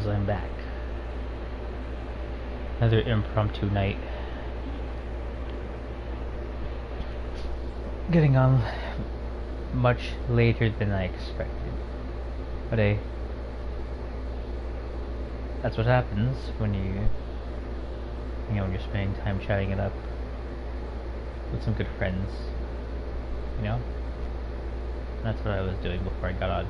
Babs, I'm back. Another impromptu night. Getting on much later than I expected. But hey, that's what happens when when you're spending time chatting it up with some good friends. You know? And that's what I was doing before I got on.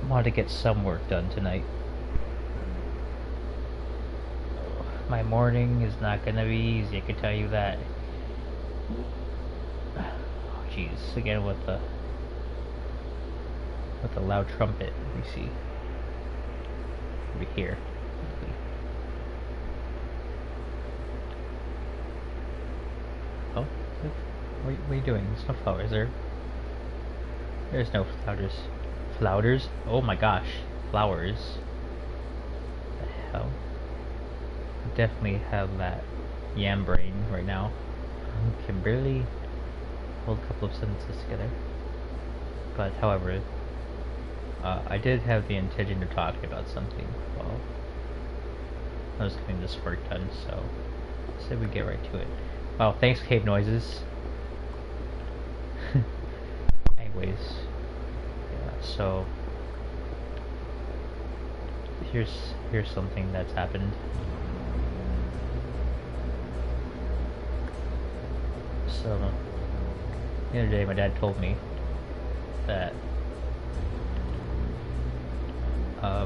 I wanted to get some work done tonight. My morning is not gonna be easy, I can tell you that. Oh jeez, again with the loud trumpet we see over here. Oh, what are you doing? There's no flowers there. There's no flowers. Flowers? Oh my gosh, flowers. What the hell? I definitely have that yam brain right now. I can barely hold a couple of sentences together. But however, I did have the intention of talking about something while I was getting this work done, so I said we get right to it. Well, thanks cave noises. Anyways, yeah, so here's something that's happened. So the other day my dad told me that I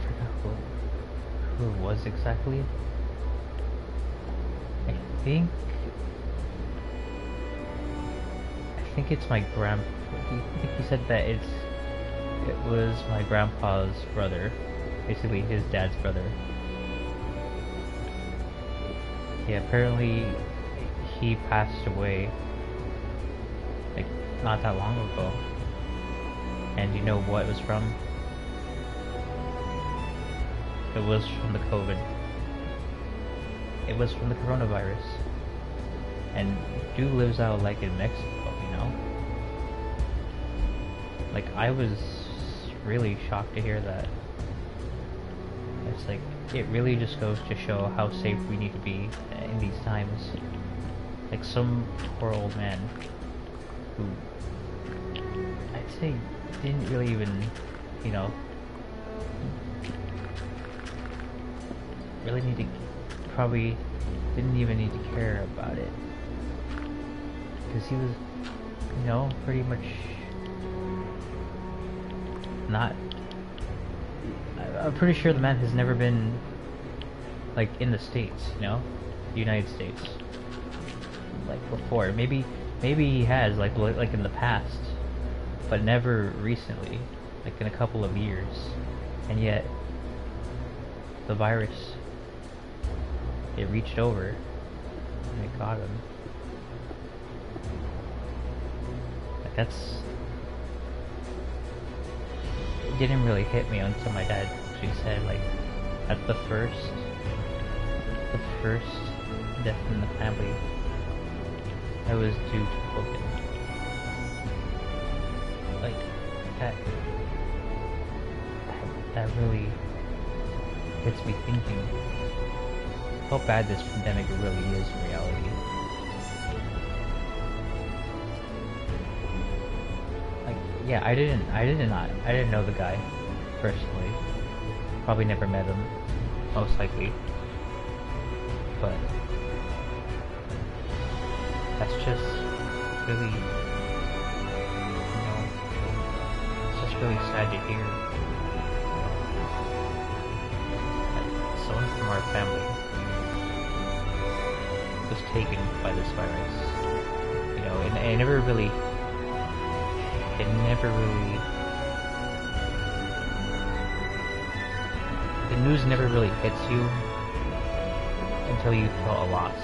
forgot who it was exactly. I think it's my grandpa. I think he said that it was my grandpa's brother, basically his dad's brother. Yeah, apparently he passed away like not that long ago. And you know what it was from? It was from the COVID. It was from the coronavirus. And dude lives out like in Mexico, you know? Like, I was really shocked to hear that. It's like, it really just goes to show how safe we need to be in these times. Like, some poor old man who I'd say didn't really even, you know, really need to, probably didn't even need to care about it. Because he was, you know, pretty much not, I'm pretty sure the man has never been, like, in the States, you know? The United States. Like, before. Maybe he has, like in the past. But never recently. Like, in a couple of years. And yet, the virus, it reached over and it got him. Like, that's, it didn't really hit me until my dad actually said, like, that's the first death in the family that was due to COVID. Like, that really gets me thinking how bad this pandemic really is in reality. Like, yeah, I didn't know the guy personally. Probably never met him, most likely. But that's just really, you know, it's just really sad to hear that someone from our family was taken by this virus. You know, and it never really, the news never really hits you until you feel a loss.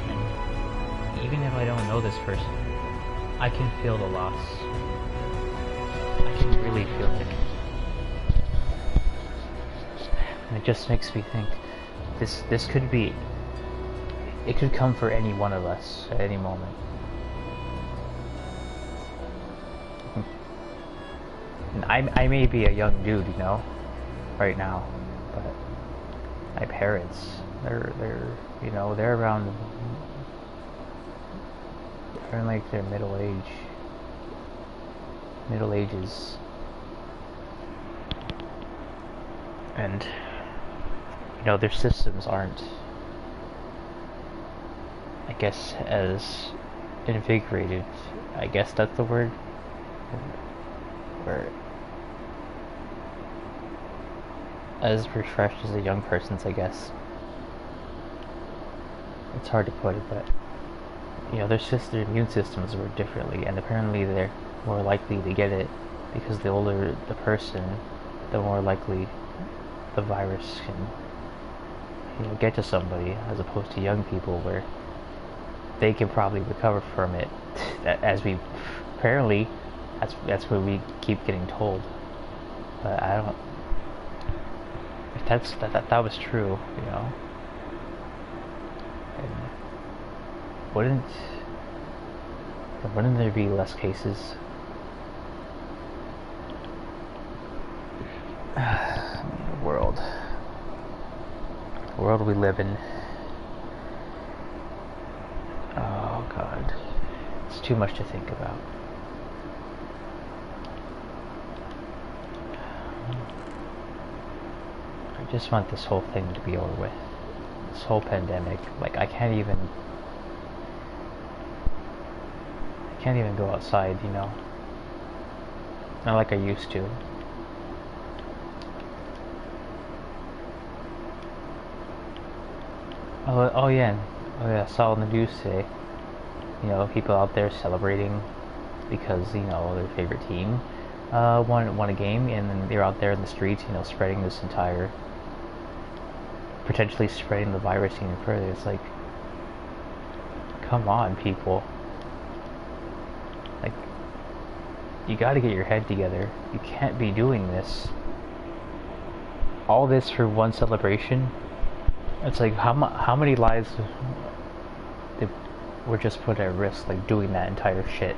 And even if I don't know this person, I can feel the loss. I can really feel it. And it just makes me think, this could be, it could come for any one of us at any moment. And I may be a young dude, you know, right now, but my parents, they're you know, they're around, they're in like their middle ages, and you know, their systems aren't, I guess, as invigorated, I guess that's the word, or as refreshed as a young person's, I guess. It's hard to put it, but you know, their immune systems work differently, and apparently they're more likely to get it because the older the person, the more likely the virus can, you know, get to somebody, as opposed to young people where they can probably recover from it. As we apparently, that's what we keep getting told. But I don't. If that was true, you know, and wouldn't there be less cases? The world we live in. Oh God, it's too much to think about. I just want this whole thing to be over with. This whole pandemic. Like, I can't even go outside, you know. Not like I used to. Oh yeah. Oh yeah, I saw on the news today, you know, people out there celebrating because, you know, their favorite team won a game, and then they're out there in the streets, you know, potentially spreading the virus even further. It's like, come on, people. Like, you gotta get your head together. You can't be doing this. All this for one celebration. It's like, how many lives were just put at risk, like, doing that entire shit?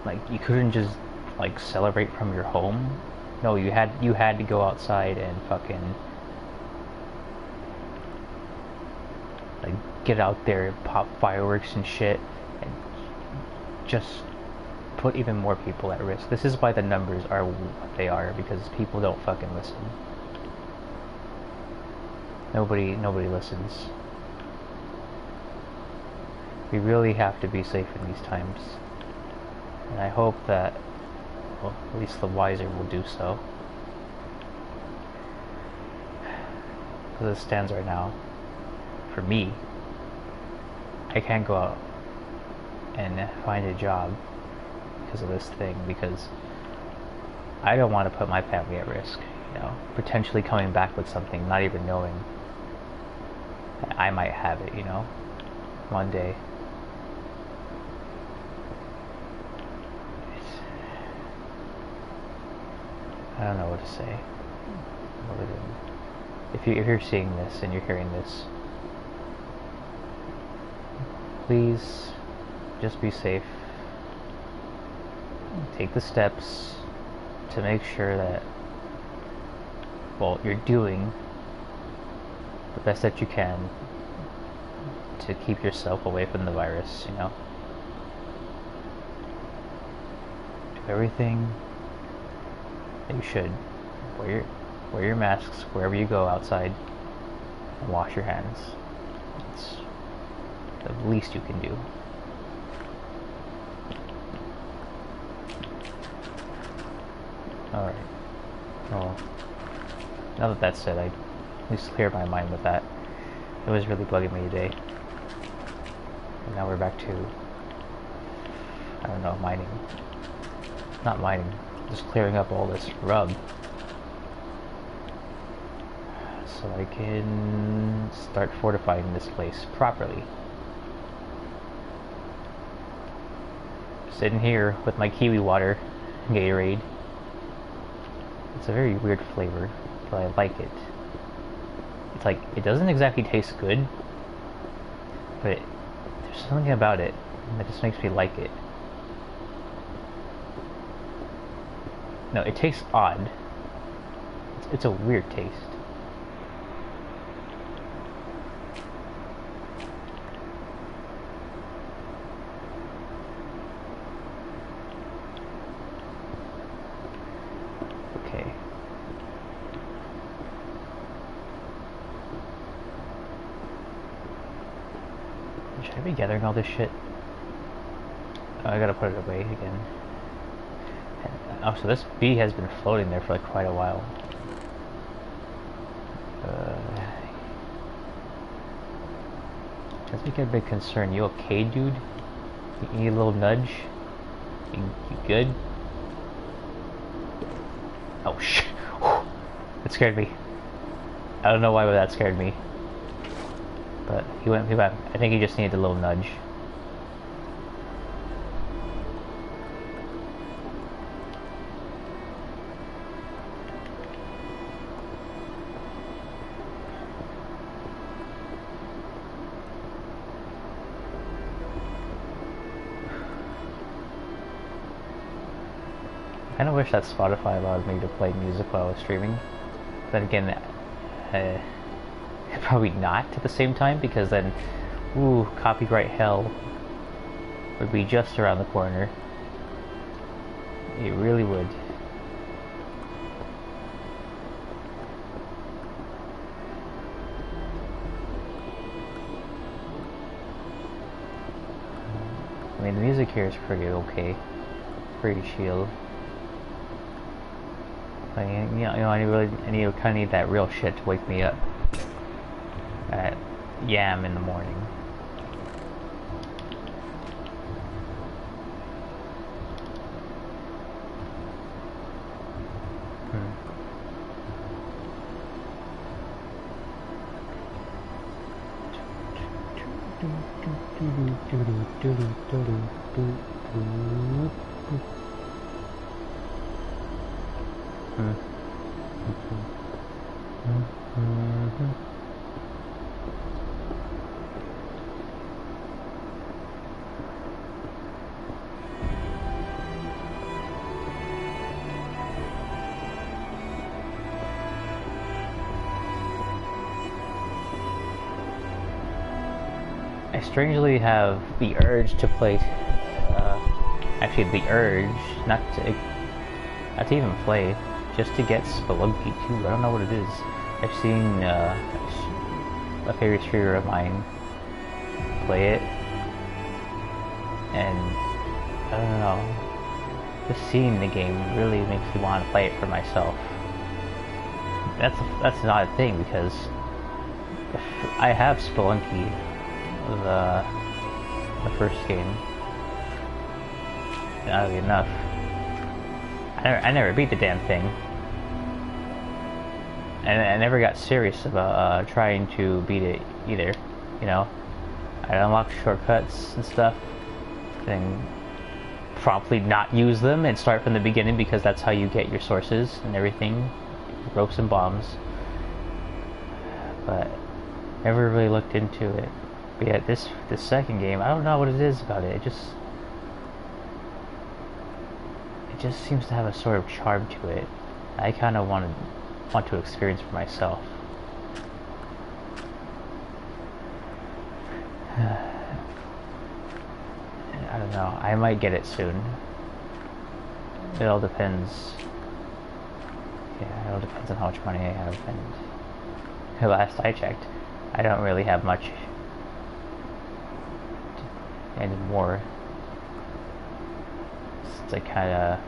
Like, you couldn't just, like, celebrate from your home. No, you had to go outside and fucking, like, get out there and pop fireworks and shit, and just put even more people at risk. This is why the numbers are what they are, because people don't fucking listen. Nobody listens. We really have to be safe in these times. And I hope that, well, at least the wiser will do so. Because it stands right now, for me, I can't go out and find a job because of this thing, because I don't want to put my family at risk, you know, potentially coming back with something, not even knowing that I might have it, you know, one day. I don't know what to say. If you're seeing this and you're hearing this, please just be safe. Take the steps to make sure that, well, you're doing the best that you can to keep yourself away from the virus, you know. Do everything that you should. Wear your masks wherever you go outside, and wash your hands. It's the least you can do. Alright. Well, now that that's said, I at least cleared my mind with that. It was really bugging me today. And now we're back to, I don't know, mining. Not mining, just clearing up all this rub, so I can start fortifying this place properly. Sitting here with my kiwi water, Gatorade. It's a very weird flavor, but I like it. It's like, it doesn't exactly taste good, but there's something about it that just makes me like it. No, it tastes odd. It's a weird taste. Okay. Should I be gathering all this shit? Oh, I gotta put it away again. Oh, so this bee has been floating there for like quite a while. Does make a big concern. You okay, dude? You need a little nudge? You good? Oh, shit. That scared me. I don't know why that scared me. But he went. I think he just needed a little nudge. I kind of wish that Spotify allowed me to play music while I was streaming. Then again, probably not at the same time, because then, ooh, copyright hell would be just around the corner. It really would. I mean, the music here is pretty okay. Pretty chill. But, you know, I kind of need that real shit to wake me up at yam in the morning. I strangely have the urge to play, actually the urge, not to even play, just to get Spelunky 2. I don't know what it is. I've seen a favorite streamer of mine play it, and I don't know, just seeing the game really makes me want to play it for myself. That's an odd thing, because I have Spelunky, the first game. Oddly enough, I never beat the damn thing, and I never got serious about trying to beat it either. You know, I'd unlock shortcuts and stuff, then promptly not use them and start from the beginning, because that's how you get your sources and everything, ropes and bombs. But never really looked into it. But yeah, this second game, I don't know what it is about it. It just seems to have a sort of charm to it. I kind of want to experience for myself. I don't know. I might get it soon. It all depends. Yeah, it all depends on how much money I have. And last I checked, I don't really have much anymore, since I kind of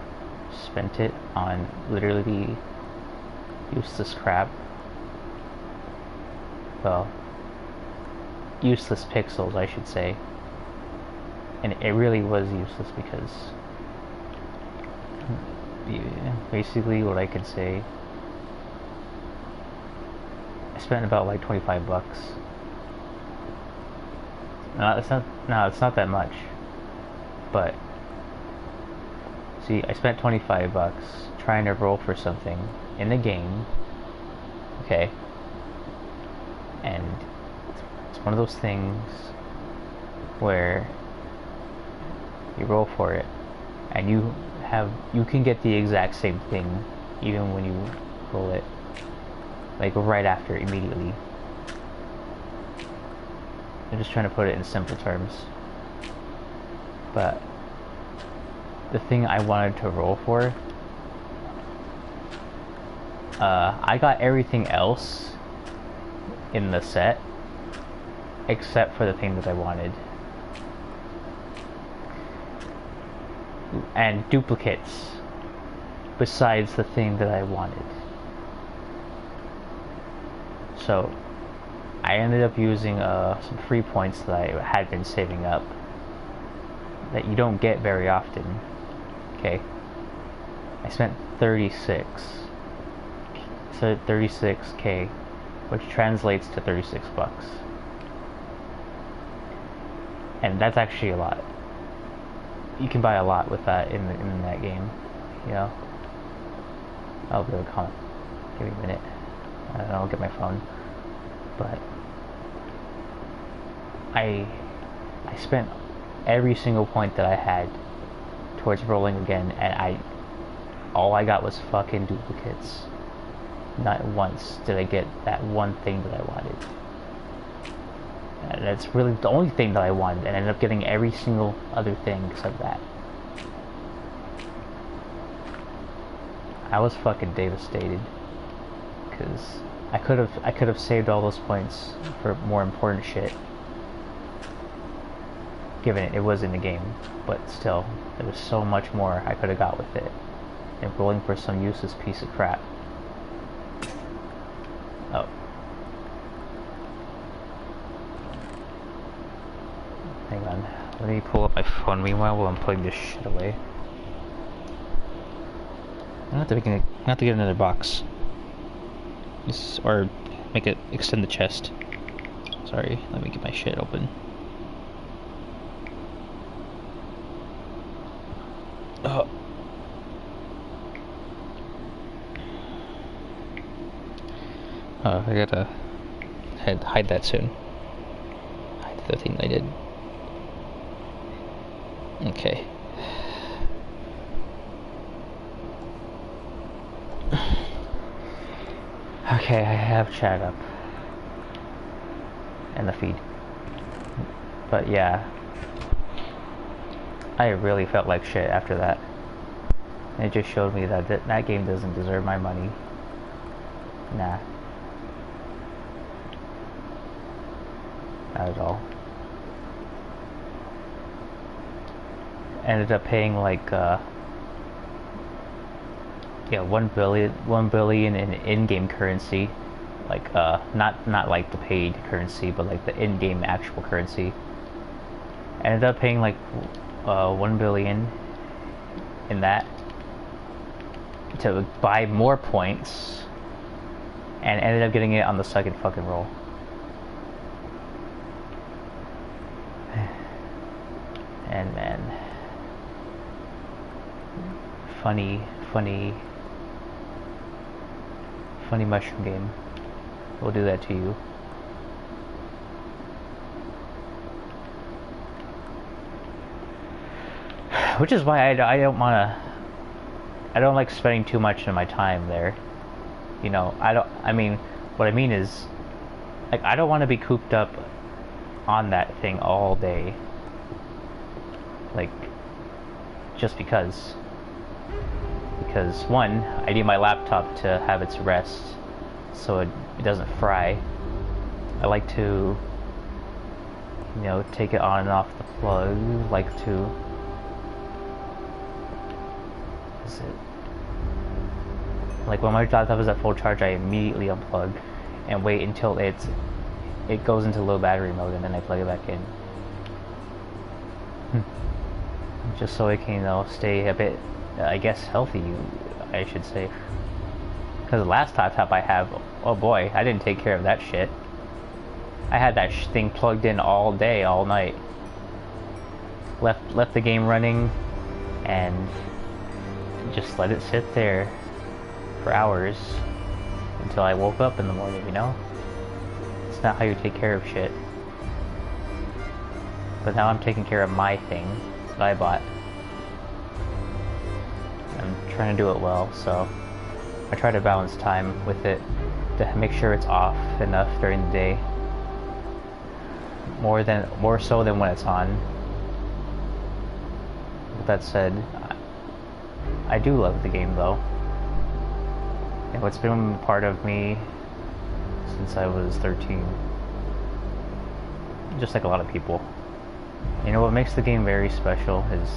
spent it on literally useless crap. Well, useless pixels, I should say. And it really was useless, because basically what I could say, I spent about like 25 bucks. No, it's not that much. But see, I spent 25 bucks trying to roll for something in the game. Okay. And it's one of those things where you roll for it and you you can get the exact same thing even when you roll it, like right after, immediately. I'm just trying to put it in simple terms. But the thing I wanted to roll for, I got everything else in the set except for the thing that I wanted. And duplicates besides the thing that I wanted. So I ended up using some free points that I had been saving up that you don't get very often. Okay, I spent 36k, which translates to 36 bucks, and that's actually a lot. You can buy a lot with that in that game, you know. I'll be able to comment. Give me a minute. I'll get my phone. But I spent every single point that I had towards rolling again, and all I got was fucking duplicates. Not once did I get that one thing that I wanted. And that's really the only thing that I wanted, and I ended up getting every single other thing except that. I was fucking devastated, because I could have saved all those points for more important shit, given it was in the game. But still, there was so much more I could have got with it, and rolling for some useless piece of crap. Oh. Hang on. Let me pull up my phone meanwhile while I'm putting this shit away. I'm gonna have to get another box. Or make it extend the chest. Sorry, let me get my shit open. Oh. I gotta hide that soon. Hide the thing I did. Okay. Okay, I have chat up. And the feed. But yeah. I really felt like shit after that. And it just showed me that that game doesn't deserve my money. Nah. Not at all. Ended up paying like yeah, 1 billion in in-game currency, like not like the paid currency, but like the in-game actual currency. Ended up paying like 1 billion in that to buy more points, and ended up getting it on the second fucking roll. And man, funny mushroom game will do that to you. Which is why I don't like spending too much of my time there. You know, what I mean is, like, I don't want to be cooped up on that thing all day. Like, just because. Because, one, I need my laptop to have its rest so it doesn't fry. I like to, you know, take it on and off the plug. Like to... Is it? Like, when my laptop is at full charge, I immediately unplug and wait until it goes into low battery mode, and then I plug it back in. Just so it can, you know, stay a bit, I guess, healthy, I should say. Because the last laptop I have, oh boy, I didn't take care of that shit. I had that thing plugged in all day, all night. Left the game running, and just let it sit there for hours until I woke up in the morning, you know? It's not how you take care of shit. But now I'm taking care of my thing that I bought. I'm trying to do it well, so I try to balance time with it to make sure it's off enough during the day. More so than when it's on. With that said, I do love the game though. And it's been part of me since I was 13. Just like a lot of people. You know what makes the game very special is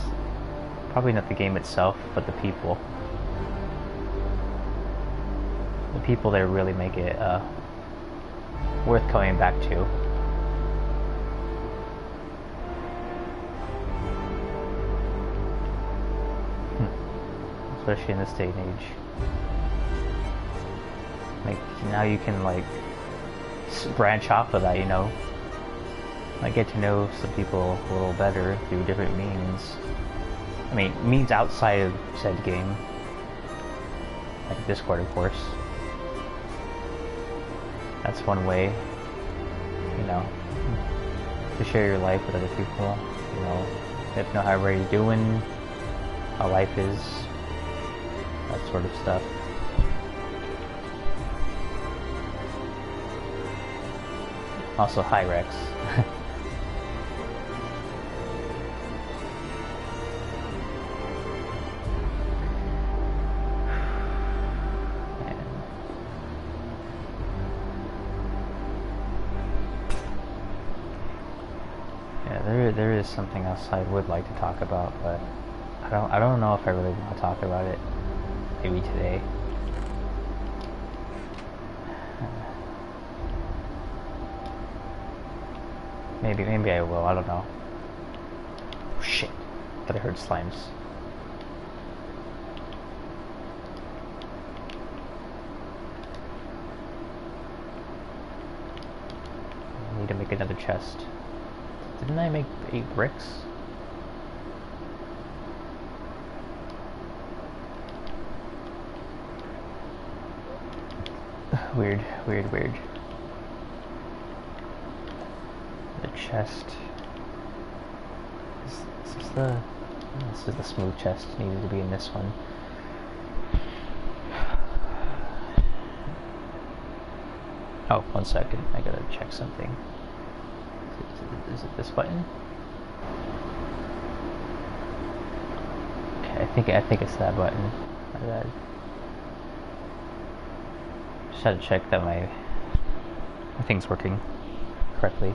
probably not the game itself, but the people. The people that really make it worth coming back to. Especially in this day and age. Like, now you can, like, branch off of that, you know? Like, get to know some people a little better through different means. I mean, means outside of said game. Like Discord, of course. That's one way, you know, to share your life with other people. You know, get to know how everybody's doing, how life is, that sort of stuff. Also, hi Rex. There is something else I would like to talk about, but I don't know if I really want to talk about it. Maybe today. Maybe I will. I don't know. Oh, shit! But I heard slimes. I need to make another chest. Didn't I make 8 bricks? Weird. The chest. This is the smooth chest. Needed to be in this one. Oh, 1 second. I gotta check something. Is it this button? Okay, I think it's that button. My bad. Just had to check that my thing's working correctly.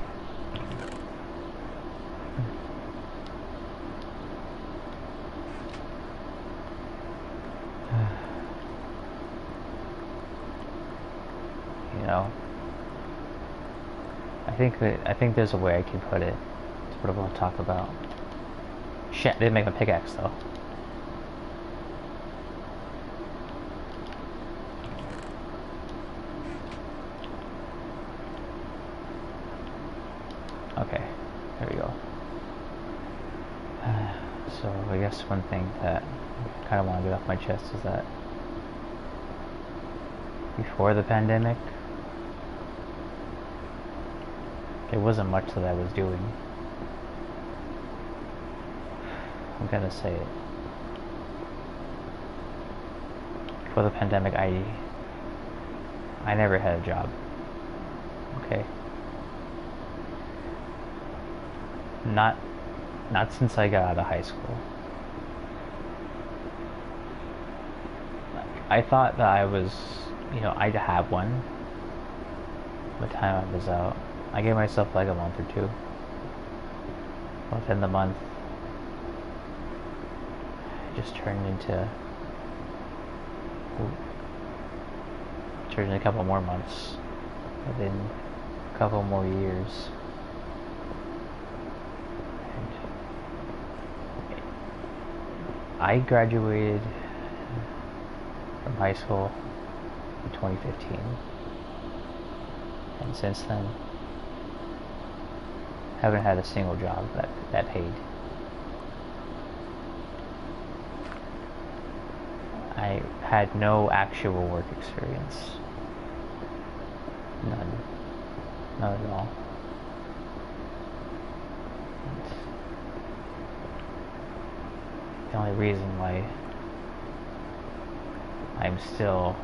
You know, I think there's a way I can put it. That's what I want to talk about. Shit, I didn't make my pickaxe though. Okay, there we go. So I guess one thing that I kind of want to get off my chest is that before the pandemic, there wasn't much that I was doing. I'm gonna say it. Before the pandemic, I never had a job. Okay. Not since I got out of high school. I thought that I was, you know, I'd have one by the time I was out. I gave myself like a month or two. Within the month, it just turned into a couple more months, within a couple more years. I graduated from high school in 2015, and since then, haven't had a single job that paid. I had no actual work experience. None at all. The only reason why I'm still,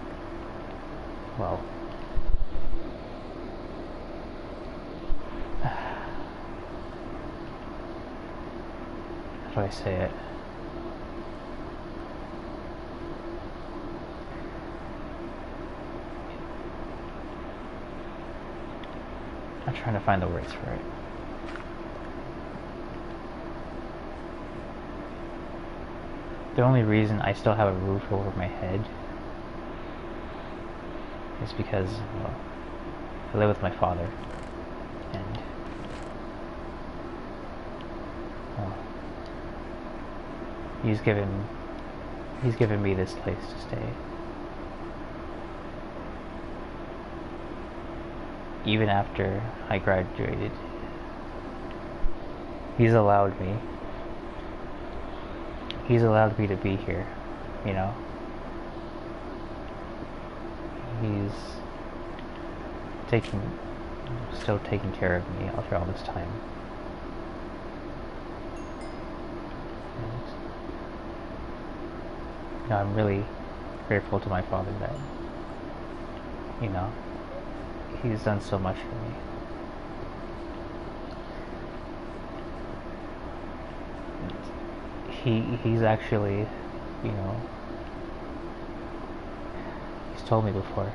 well, how do I say it? I'm trying to find the words for it. The only reason I still have a roof over my head is because, well, I live with my father, and, well, he's given me this place to stay. Even after I graduated, he's allowed me to be here, you know. He's still taking care of me after all this time. And, you know, I'm really grateful to my father that, you know, he's done so much for me. He's actually, you know, he's told me before.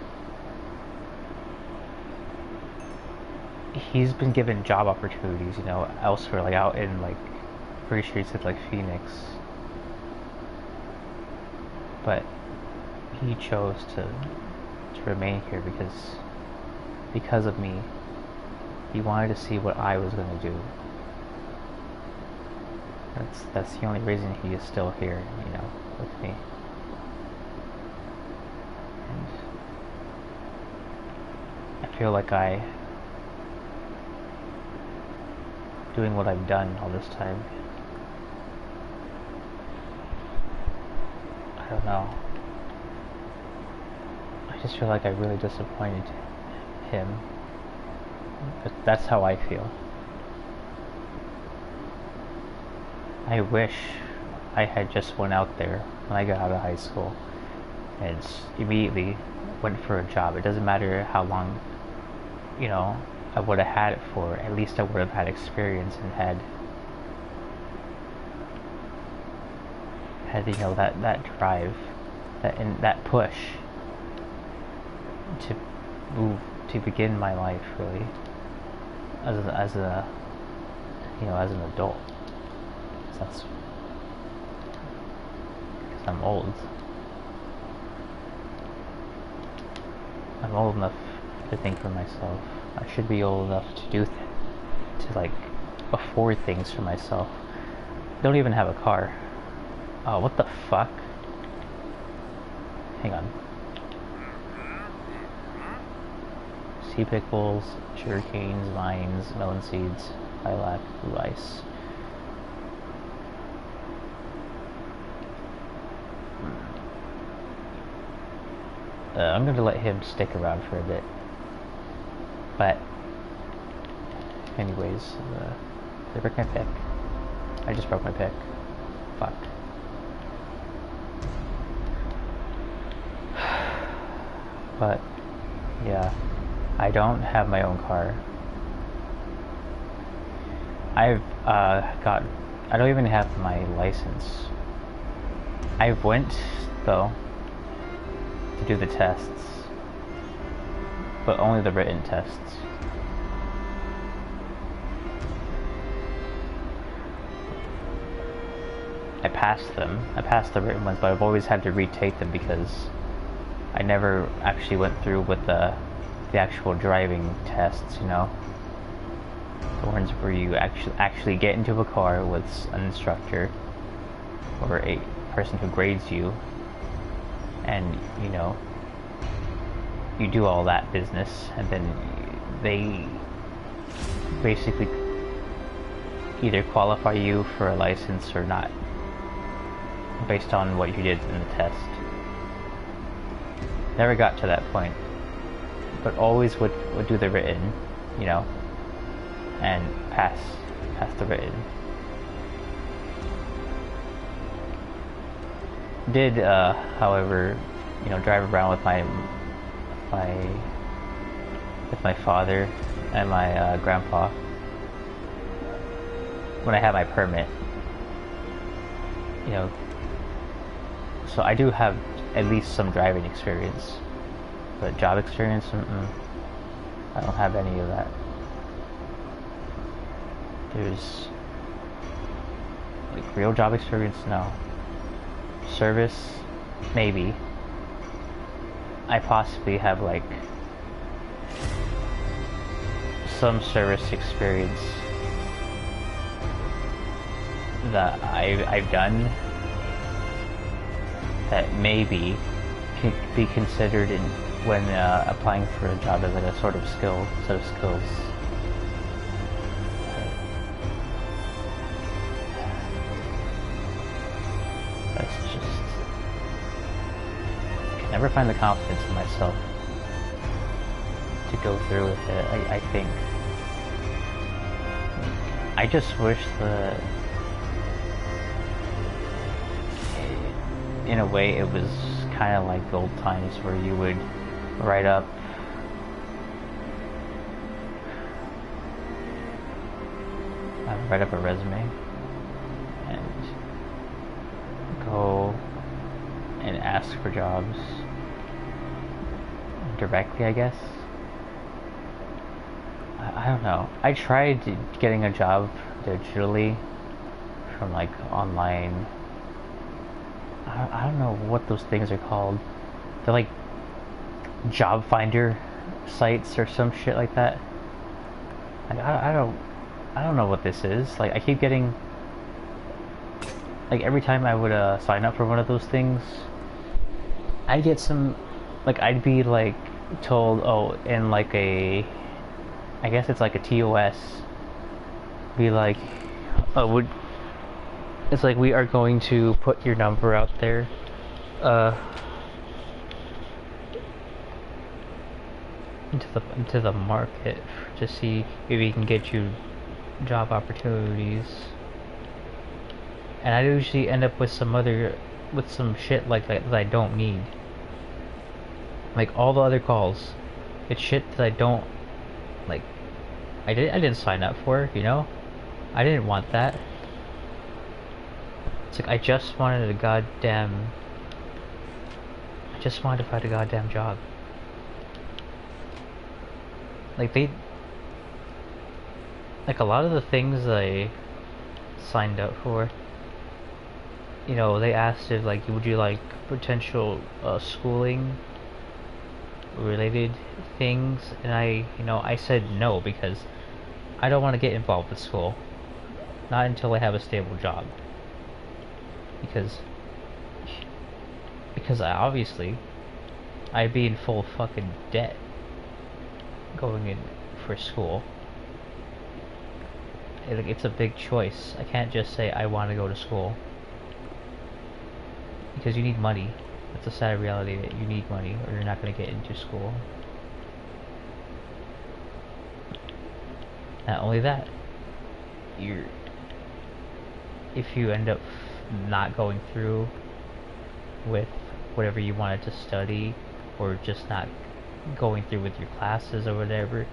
He's been given job opportunities, you know, elsewhere, like out in, like, pretty sure he said, like, Phoenix. But he chose to remain here because of me. He wanted to see what I was going to do. That's the only reason he is still here, you know, with me. And I feel like doing what I've done all this time, I don't know. I just feel like I really disappointed him. But that's how I feel. I wish I had just went out there when I got out of high school and immediately went for a job. It doesn't matter how long, you know, I would have had it for. At least I would have had experience and had you know, that drive, that push to move, to begin my life really as a you know, as an adult. That's because I'm old. I'm old enough to think for myself. I should be old enough to like afford things for myself. Don't even have a car. Oh, what the fuck? Hang on. Sea pickles, sugar canes, vines, melon seeds, lilac, blue ice. I'm going to let him stick around for a bit. But, anyways, did I break my pick? I just broke my pick. Fuck. But, yeah, I don't have my own car. I don't even have my license. I went, though, to do the tests, but only the written tests. I passed them. I passed the written ones, but I've always had to retake them because I never actually went through with the actual driving tests, you know? The ones where you actually get into a car with an instructor or a person who grades you, and, you know, you do all that business, and then they basically either qualify you for a license or not, based on what you did in the test. Never got to that point, but always would do the written, you know, and pass the written. Did, however, you know, drive around with my with my father and my grandpa when I have my permit. You know, so I do have at least some driving experience, but job experience, I don't have any of that. There's like real job experience, no. Service, maybe. I possibly have like some service experience that I've done that maybe can be considered in when applying for a job as like a sort of set of skills. That's just, I can never find the confidence in myself to go through with it. I think I just wish that in a way it was kind of like the old times where you would write up a resume and go and ask for jobs directly, I guess. I don't know. I tried getting a job digitally from like online. I don't know what those things are called. They're like job finder sites or some shit like that. Like, I don't know what this is. Like, I keep getting, like, every time I would sign up for one of those things, I'd get some, like, I'd be like told, oh, in like a, I guess it's like a TOS, be like, oh, it's like, we are going to put your number out there into the market to see if we can get you job opportunities. And I usually end up with some shit like that I don't need. Like all the other calls, it's shit that I don't like. I didn't sign up for, you know? I didn't want that. It's like I just wanted to find a goddamn job. Like a lot of the things I signed up for, you know, they asked if like, would you like potential schooling related things, and I said no, because I don't want to get involved with school, not until I have a stable job. Because I'd be in full fucking debt going in for school. It's a big choice. I can't just say I want to go to school, because you need money. It's a sad reality that you need money or you're not going to get into school. Not only that, if you end up not going through with whatever you wanted to study, or just not going through with your classes or whatever,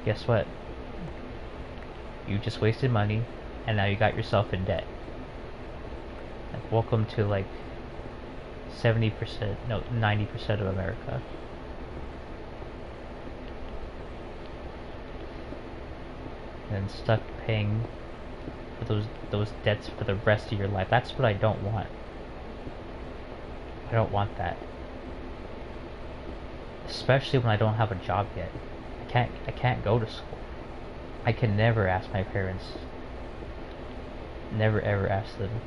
guess what? You just wasted money, and now you got yourself in debt. Like, welcome to like 90% of America. And stuck paying for those debts for the rest of your life. That's what I don't want. I don't want that. Especially when I don't have a job yet. I can't go to school. I can never ask my parents. Never ever ask them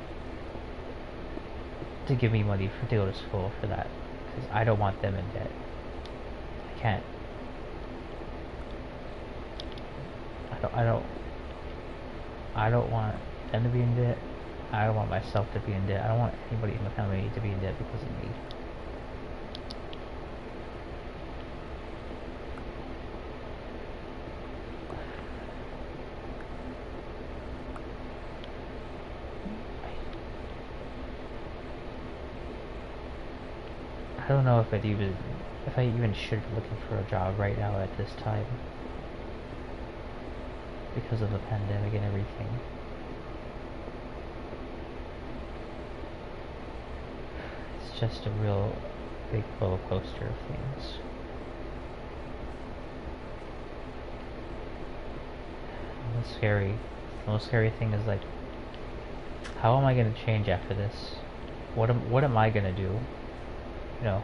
to give me money to go to school for that, because I don't want them in debt. I can't. I don't want them to be in debt. I don't want myself to be in debt. I don't want anybody in my family to be in debt because of me. I don't know if if I even should be looking for a job right now at this time because of the pandemic and everything. It's just a real big roller coaster of things. The most scary thing is like, how am I gonna change after this? What am I gonna do? You know,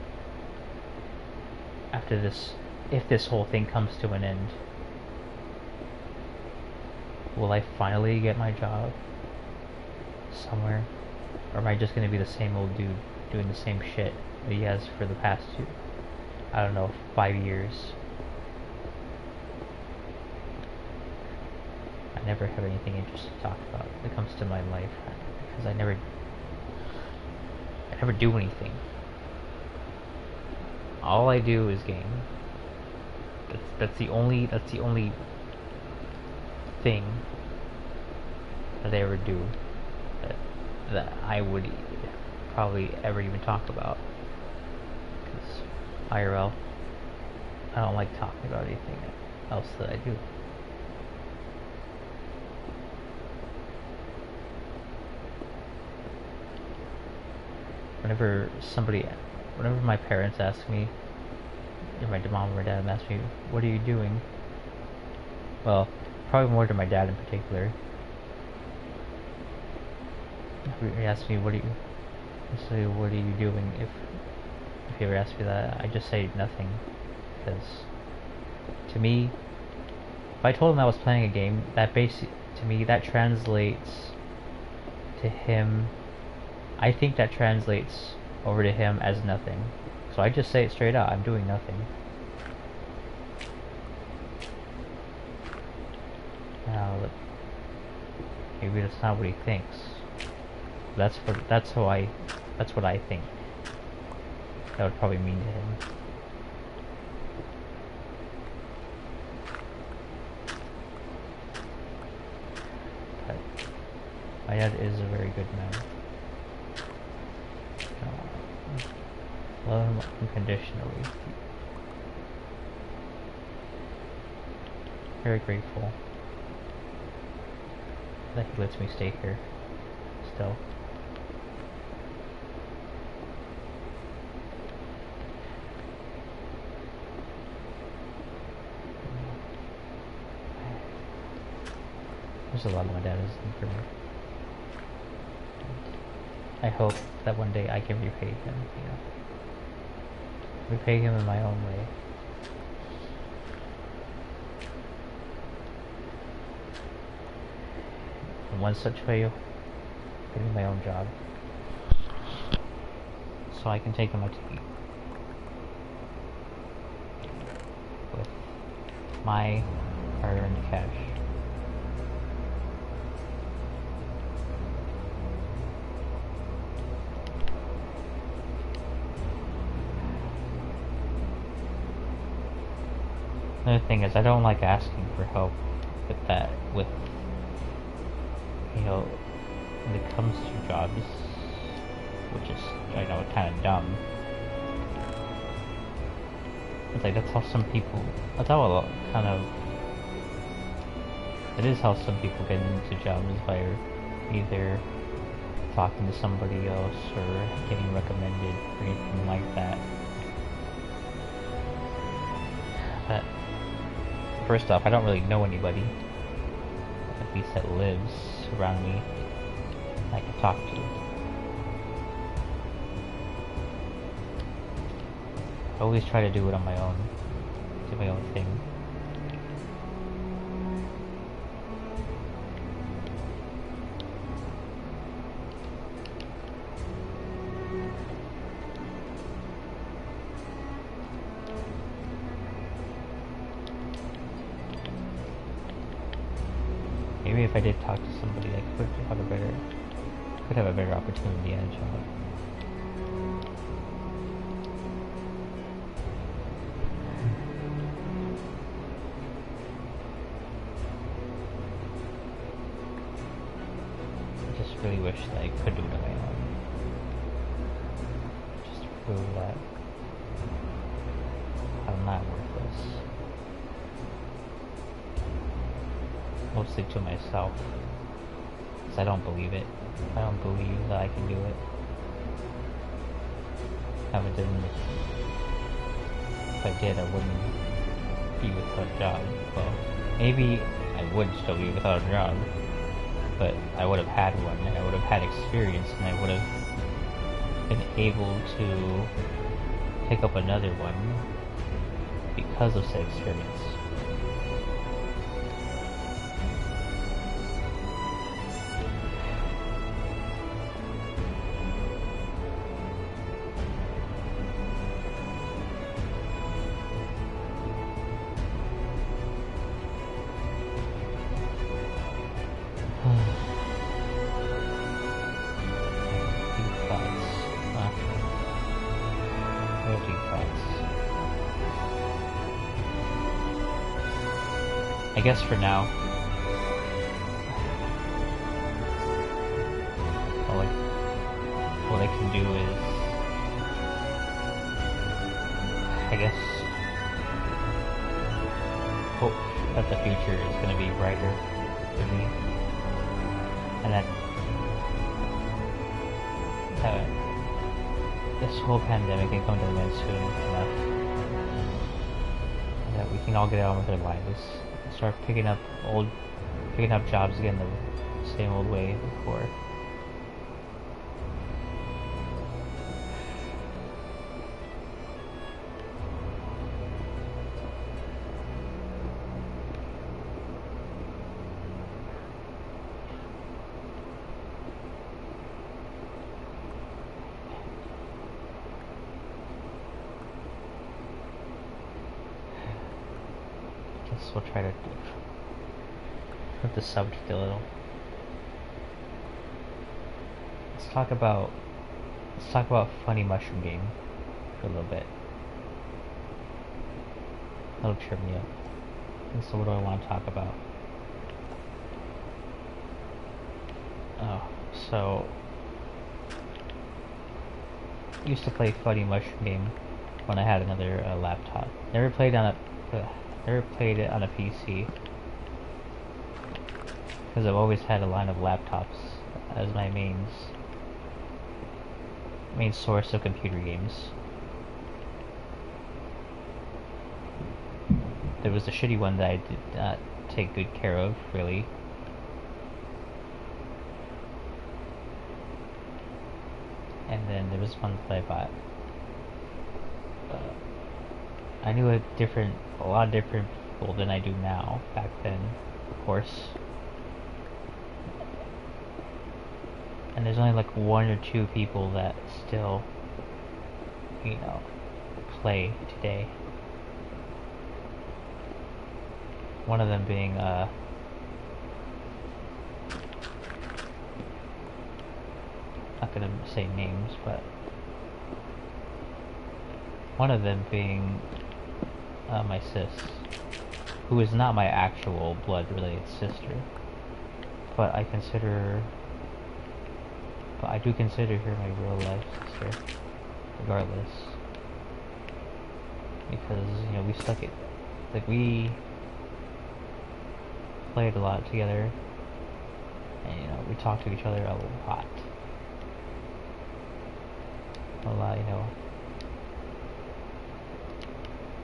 after this, if this whole thing comes to an end, will I finally get my job somewhere, or am I just gonna be the same old dude doing the same shit that he has for the past I don't know, 5 years? I never have anything interesting to talk about when it comes to my life because I never do anything. All I do is game. That's the only thing that I ever do that I would probably ever even talk about. Because IRL, I don't like talking about anything else that I do. Whenever my parents ask me, or my mom or dad ask me, what are you doing? Well, probably more to my dad in particular. If he asks me, what are you doing? If he ever asks me that, I just say nothing. Because to me, if I told him I was playing a game, to me that translates to him. I think that translates over to him as nothing. So I just say it straight out, I'm doing nothing. Now, maybe that's not what he thinks. That's what I think that would probably mean to him. But my dad is a very good man. Love him unconditionally. Very grateful that he lets me stay here still. There's a lot of my dad has done for me. I hope that one day I can repay him, repay him in my own way. And one such way, getting my own job, so I can take him out to eat with my hard-earned cash. Another thing is, I don't like asking for help with that, when it comes to jobs, which is, I know, kind of dumb. It's like, that's how some people, it is how some people get into jobs, by either talking to somebody else or getting recommended or anything like that. But first off, I don't really know anybody, at least that lives around me, I can talk to. I always try to do it on my own, do my own thing. Maybe if I did talk to somebody, I could have a better opportunity at a job. I just really wish that I could do it on my own, just to prove that not worthless. Mostly to myself. Because I don't believe it. I don't believe that I can do it. If I did, I wouldn't be without a job. Well, maybe I would still be without a job, but I would have had one, and I would have had experience, and I would have been able to pick up another one because of said experience. I guess for now, what I can do is, I guess, hope that the future is going to be brighter for me, and that this whole pandemic can come to an end soon enough, and that we can all get on with our lives. Start picking up jobs again the same old way before. We'll try to flip the subject a little. Let's talk about funny mushroom game for a little bit. That'll trip me up. And so what do I want to talk about? Oh, so used to play funny mushroom game when I had another laptop. Never played on a Never played it on a PC because I've always had a line of laptops as my main source of computer games. There was a shitty one that I did not take good care of, really. And then there was one that I bought. I knew a lot of different people than I do now back then, of course. And there's only like one or two people that still, play today. One of them being, not gonna say names, but one of them being my sis, who is not my actual blood-related sister, but I do consider her my real-life sister, regardless, because we stuck it, like we played a lot together, and we talked to each other a lot,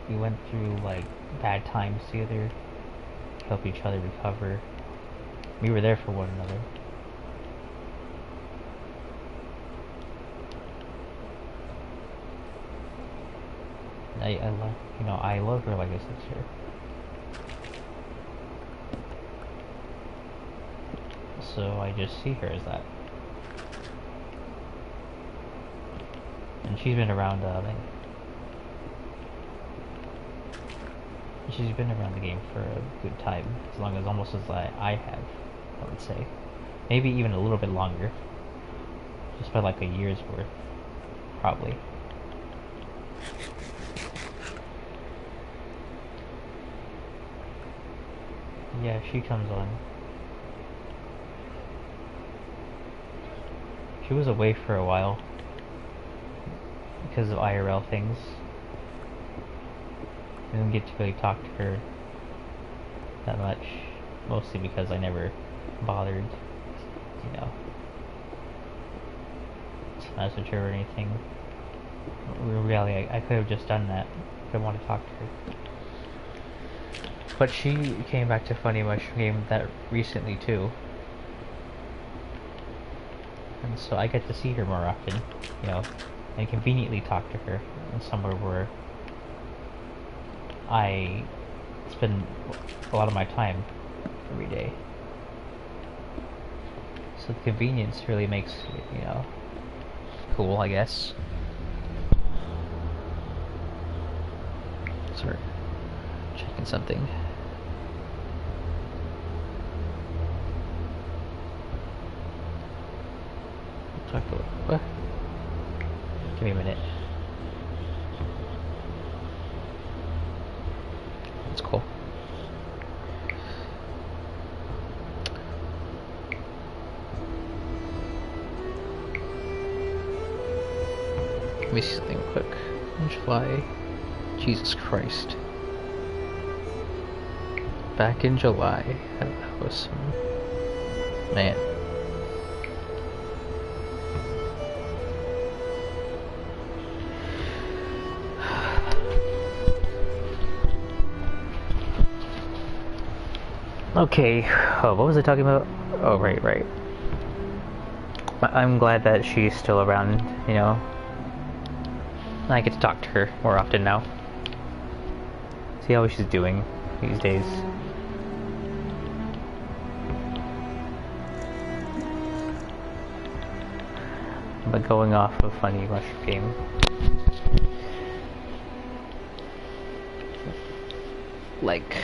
we went through like bad times together, help each other recover. We were there for one another. I love her like a sister. So I just see her as that. And she's been around she's been around the game for a good time, almost as I have, I would say. Maybe even a little bit longer. Just by like a year's worth, probably. Yeah, she comes on. She was away for a while because of IRL things. I didn't get to really talk to her that much, mostly because I never bothered, you know, to message her or anything. In reality, I could have just done that if I wanted to talk to her. But she came back to Funny Mushroom Game that recently too. And so I get to see her more often, you know, and conveniently talk to her in somewhere where I spend a lot of my time every day. So the convenience really makes it, you know, cool, I guess. Sorry, checking something. Talk to what? Give me a minute. That's cool. Let me see something real quick. In July. Jesus Christ. Back in July. That was some... Man. Okay, oh, what was I talking about? Oh, right. I'm glad that she's still around, you know. I get to talk to her more often now. See how she's doing these days. But going off of Funny Mushroom Game. Like...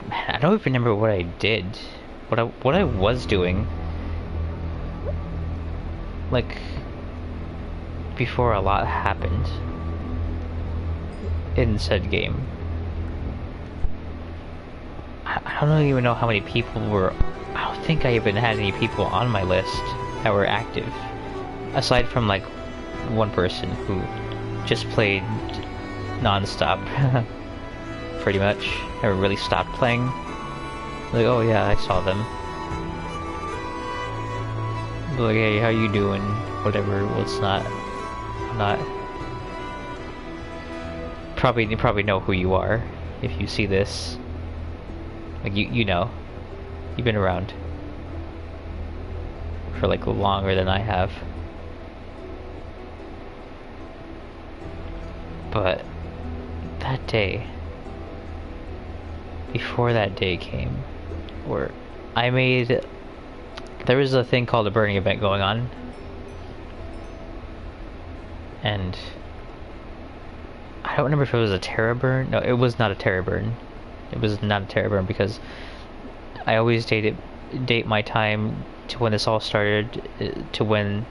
Man, I don't even remember what I did. What I was doing. Like before a lot happened in said game. I don't even know how many people were. I don't think I even had any people on my list that were active, aside from like one person who just played non-stop. Pretty much never really stopped playing. Like, oh yeah, I saw them. Like, hey, how you doing? Whatever. Well, it's not. I'm not. You probably know who you are if you see this. Like you know, you've been around for like longer than I have. But that day, before that day came, where I made, there was a thing called a burning event going on, and I don't remember if it was a Terra burn. No, it was not a Terra burn. It was not a Terra burn because I always date my time to when this all started, to when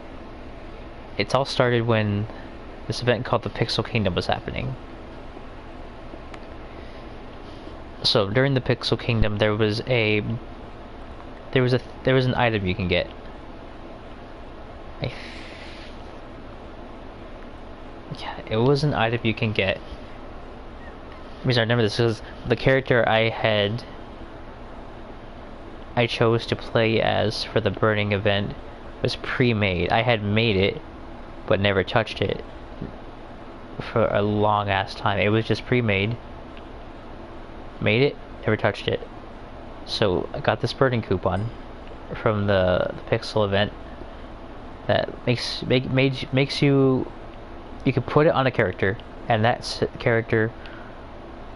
it's all started when this event called the Pixel Kingdom was happening. So during the Pixel Kingdom, there was an item you can get. Yeah, it was an item you can get. Because I remember this because the character I chose to play as for the burning event was pre-made. I had made it, but never touched it for a long ass time. It was just pre-made. Made it, never touched it. So I got this burning coupon from the Pixel event that makes you can put it on a character, and that character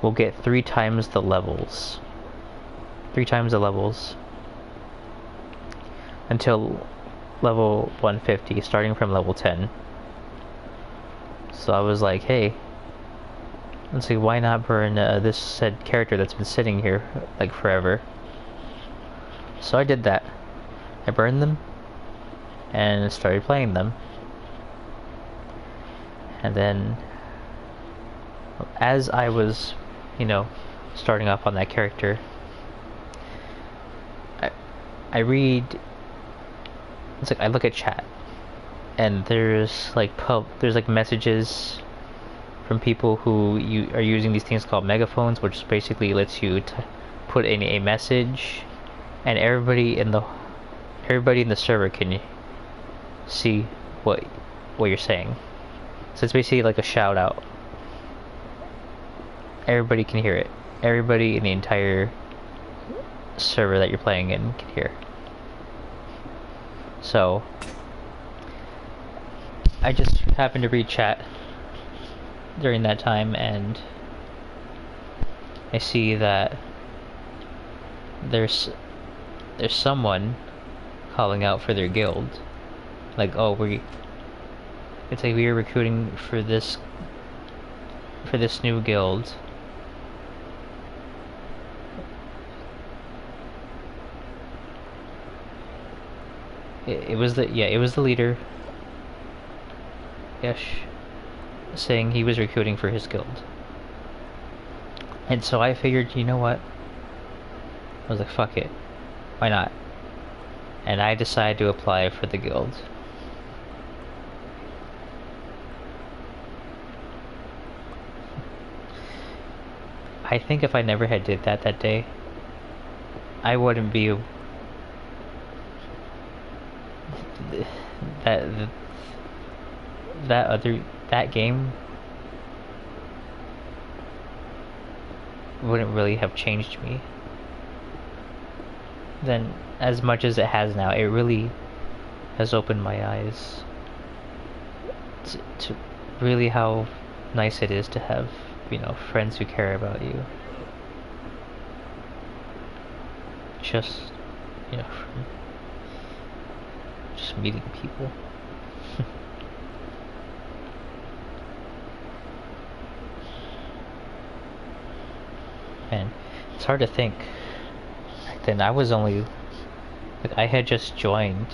will get 3 times the levels. 3 times the levels until level 150, starting from level 10. So I was like, hey, let's see, why not burn this said character that's been sitting here like forever? So I did that. I burned them and started playing them. And then as I was, you know, starting off on that character, I read, it's like I look at chat and there's like messages from people who are using these things called megaphones, which basically lets you put in a message, and everybody in the server can see what you're saying. So it's basically like a shout out. Everybody can hear it. Everybody in the entire server that you're playing in can hear. So I just happened to read chat during that time, and I see that there's someone calling out for their guild. Like, oh, it's like we are recruiting for this new guild. It was the leader. Yes, saying he was recruiting for his guild. And so I figured, you know what? I was like, fuck it. Why not? And I decided to apply for the guild. I think if I never had did that day, I wouldn't be that game wouldn't really have changed me then as much as it has now. It really has opened my eyes to really how nice it is to have, you know, friends who care about you. Just, you know, just meeting people. And it's hard to think. Back then I was only, like, I had just joined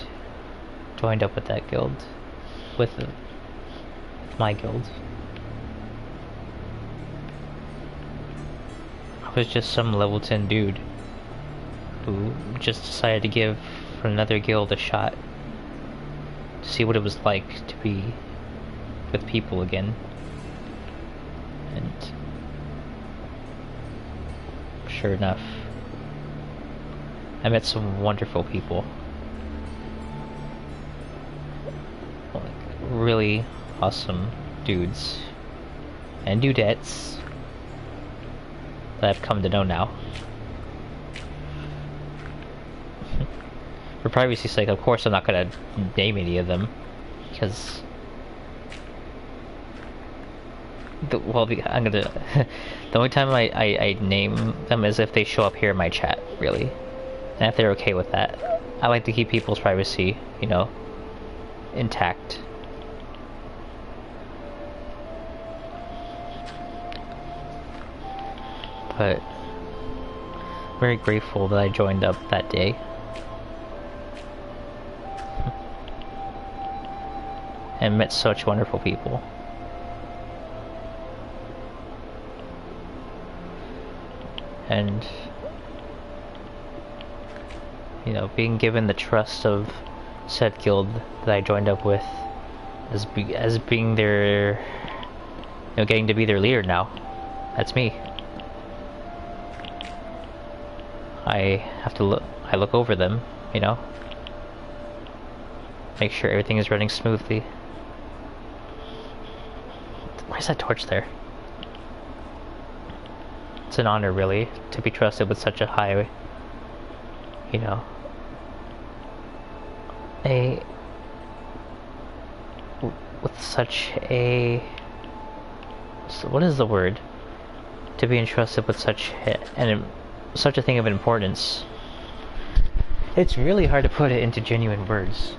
up with that guild, with my guild. I was just some level 10 dude who just decided to give another guild a shot to see what it was like to be with people again. And sure enough, I met some wonderful people. Like, really awesome dudes and dudettes that I've come to know now. For privacy's sake, of course I'm not gonna name any of them, because I'm gonna the only time I name them is if they show up here in my chat, really. And if they're okay with that. I like to keep people's privacy, you know, intact. But I'm very grateful that I joined up that day. And met such wonderful people. And, you know, being given the trust of said guild that I joined up with as being their, you know, getting to be their leader now. That's me. I have to I look over them, you know, make sure everything is running smoothly. Why is that torch there? It's an honor, really, to be trusted with such a high, you know, with such a, what is the word? To be entrusted with such a thing of importance. It's really hard to put it into genuine words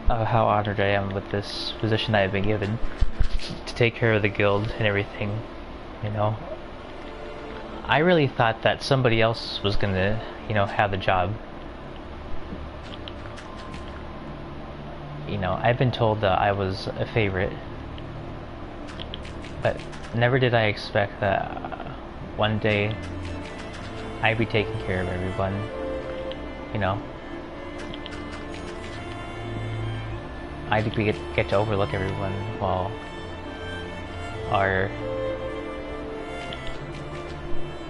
of how honored I am with this position that I've been given to take care of the guild and everything, you know. I really thought that somebody else was gonna, you know, have the job. You know, I've been told that I was a favorite, but never did I expect that one day I'd be taking care of everyone, you know. I'd get to overlook everyone while are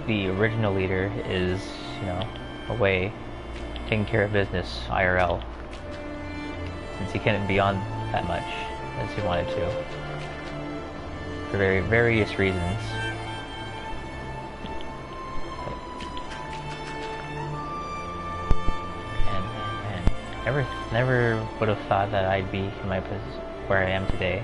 the original leader is, you know, away taking care of business IRL, since he couldn't be on that much as he wanted to for various reasons. And never would have thought that I'd be in my position where I am today.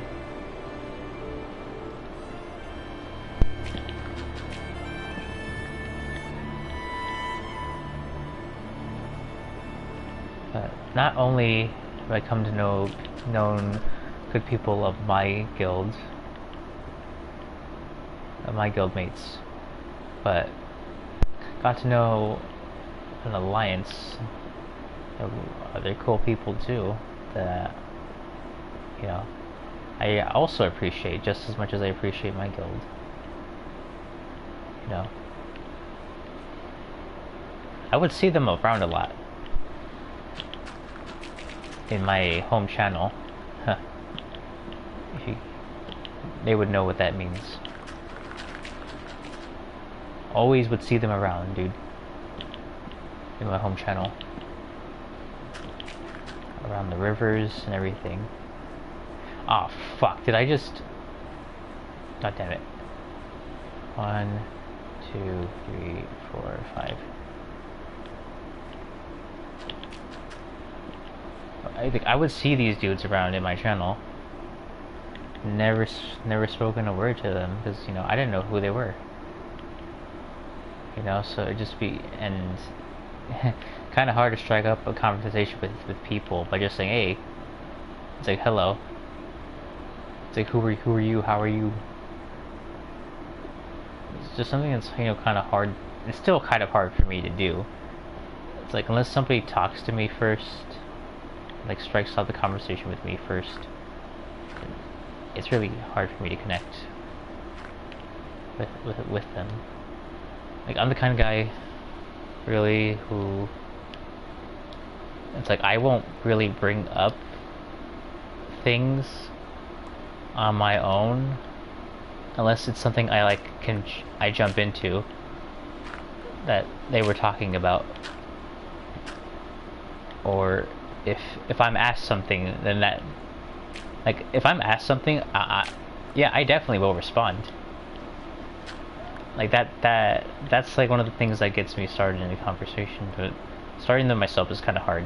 Not only have I come to known good people of my guild, of my guildmates, but got to know an alliance of other cool people too that, you know, I also appreciate just as much as I appreciate my guild. You know, I would see them around a lot in my home channel. Huh. They would know what that means. Always would see them around, dude. In my home channel. Around the rivers and everything. Oh fuck, did I just... God damn it. 1, 2, 3, 4, 5. I think I would see these dudes around in my channel. Never spoken a word to them because, you know, I didn't know who they were. You know, so it'd just be, and kind of hard to strike up a conversation with people by just saying, hey. It's like, hello. It's like, who are you? How are you? It's just something that's, you know, kind of hard. It's still kind of hard for me to do. It's like, unless somebody talks to me first, like strikes out the conversation with me first, it's really hard for me to connect with them. Like, I'm the kind of guy, really, who, it's like, I won't really bring up things on my own unless it's something I like I jump into that they were talking about, or if I'm asked something, then that, like, if I'm asked something, yeah, I definitely will respond. Like, that's like one of the things that gets me started in a conversation, but starting them myself is kind of hard,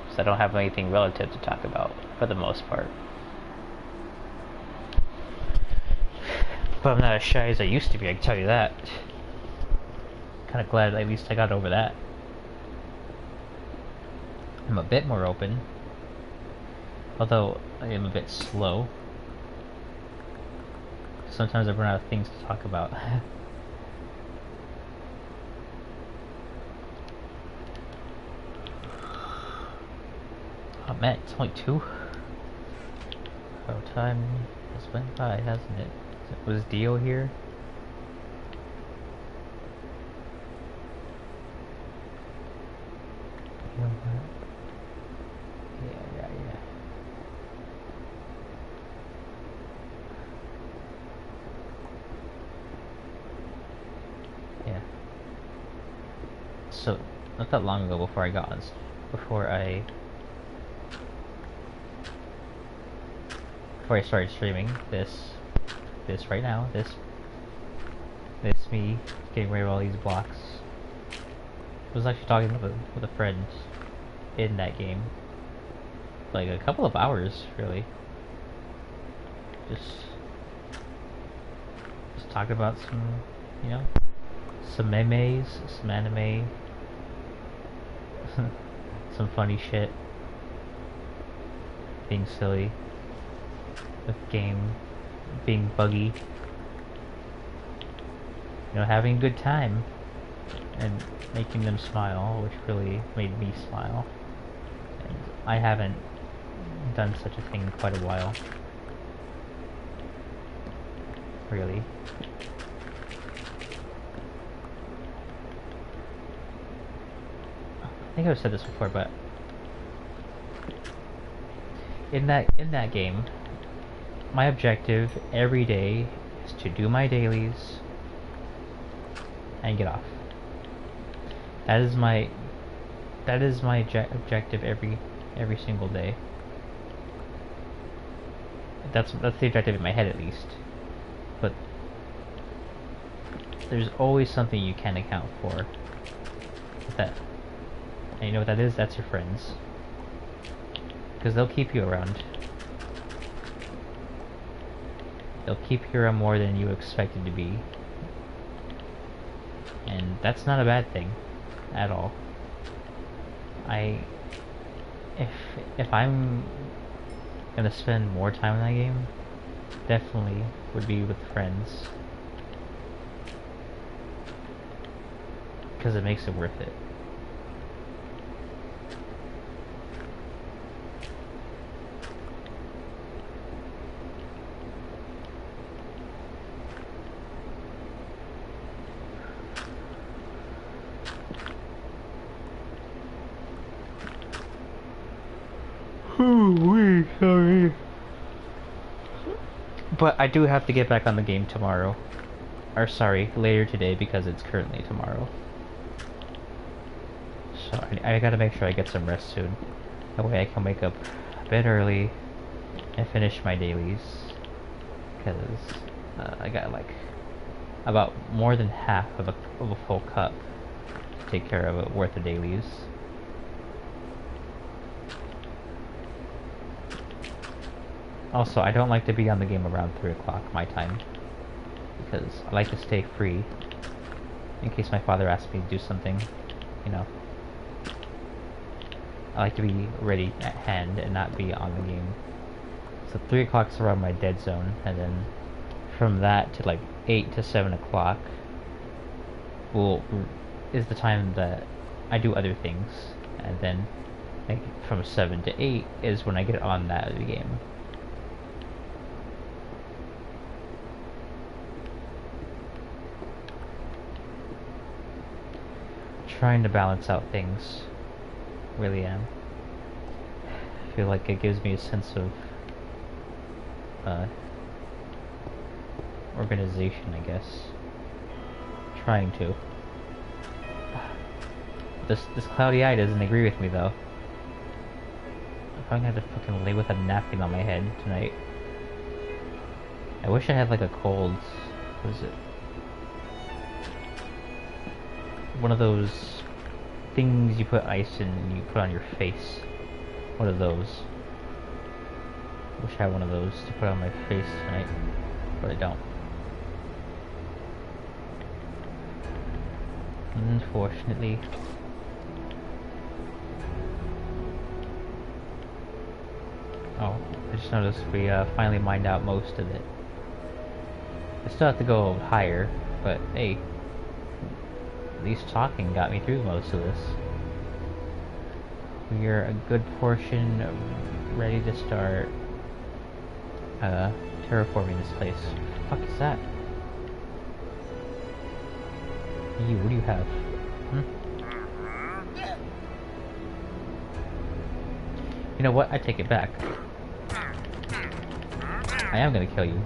because I don't have anything relative to talk about, for the most part. But I'm not as shy as I used to be, I can tell you that. Kind of glad at least I got over that. I'm a bit more open, although I am a bit slow. Sometimes I run out of things to talk about. Oh man, it's only 2. Oh, time has went by, hasn't it? Was Dio here? Yeah. Yeah. So, not that long ago before I started streaming this right now, this me getting rid of all these blocks. I was actually talking with a friend in that game. Like a couple of hours, really. Just talking about some, you know, some memes, some anime, some funny shit, being silly, the game being buggy, you know, having a good time and making them smile, which really made me smile. And I haven't done such a thing in quite a while, really. I think I've said this before, but in that game, my objective every day is to do my dailies and get off. That is my objective every single day. That's the objective in my head, at least. But there's always something you can account for with that. And you know what that is? That's your friends. Because they'll keep you around. They'll keep you around more than you expected to be. And that's not a bad thing at all. If I'm gonna spend more time in that game, definitely would be with friends. Because it makes it worth it. Oh, sorry. But I do have to get back on the game tomorrow. Or sorry, later today because it's currently tomorrow. So I gotta make sure I get some rest soon. That way I can wake up a bit early and finish my dailies. Because I got like about more than half of a full cup to take care of worth of dailies. Also, I don't like to be on the game around 3 o'clock my time, because I like to stay free, in case my father asks me to do something, you know. I like to be ready at hand and not be on the game. So 3 o'clock's around my dead zone, and then from that to like 8 to 7 o'clock is the time that I do other things, and then like from 7 to 8 is when I get on that game. Trying to balance out things, really am. I feel like it gives me a sense of organization, I guess. Trying to. This cloudy eye doesn't agree with me though. I'm probably gonna have to fucking lay with a napkin on my head tonight. I wish I had like a cold. What is it? One of those things you put ice in and you put on your face. One of those. Wish I had one of those to put on my face tonight, but I don't. Unfortunately. Oh, I just noticed we finally mined out most of it. I still have to go higher, but hey. At least talking got me through most of this. We are a good portion ready to start terraforming this place. What the fuck is that? You, what do you have? You know what? I take it back. I am gonna kill you.